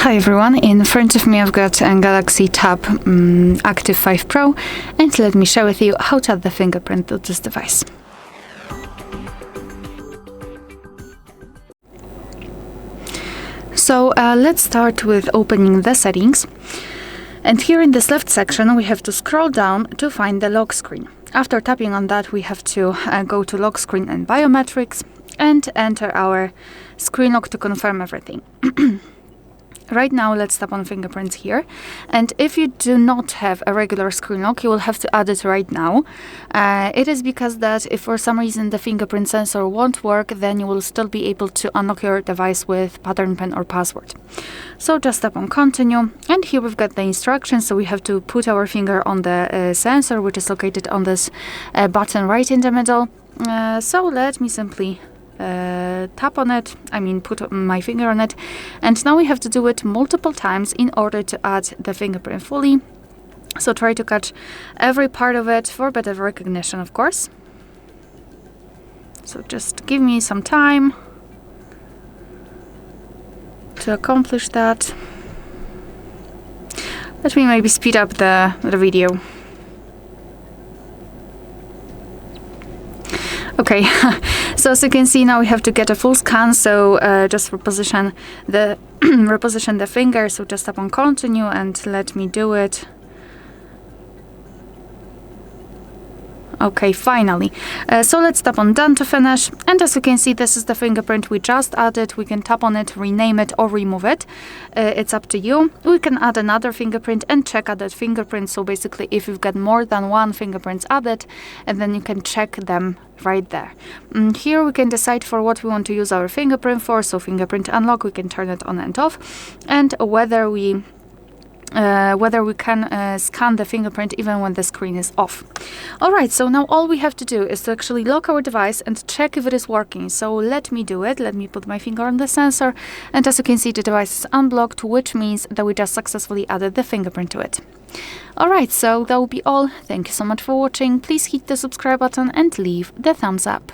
Hi everyone, in front of me I've got a Galaxy Tab Active5 Pro, and let me share with you how to add the fingerprint to this device. So let's start with opening the settings, and here in this left section we have to scroll down to find the lock screen. After tapping on that, we have to go to lock screen and biometrics and enter our screen lock to confirm everything. Right now, let's tap on fingerprints here, and if you do not have a regular screen lock, you will have to add it right now. It is because that if for some reason the fingerprint sensor won't work, then you will still be able to unlock your device with pattern pin or password. So just tap on continue, and here we've got the instructions. So we have to put our finger on the sensor, which is located on this button right in the middle. So let me simply tap on it, put my finger on it, and now we have to do it multiple times in order to add the fingerprint fully. So try to catch every part of it for better recognition, of course. So just give me some time to accomplish that. Let me maybe speed up the video. Okay, so as you can see, now we have to get a full scan. So just reposition the finger. So just tap on continue and let me do it. Okay, finally. So let's tap on done to finish. And as you can see, this is the fingerprint we just added. We can tap on it, rename it or remove it. It's up to you. We can add another fingerprint and check added fingerprint. So basically, if you've got more than one fingerprint added, and then you can check them right there. Here we can decide for what we want to use our fingerprint for. So fingerprint unlock, we can turn it on and off, and whether we can scan the fingerprint even when the screen is off. Alright, so now all we have to do is to actually lock our device and check if it is working. So let me do it. Let me put my finger on the sensor, and as you can see, the device is unblocked, which means that we just successfully added the fingerprint to it. Alright, so that will be all. Thank you so much for watching. Please hit the subscribe button and leave the thumbs up.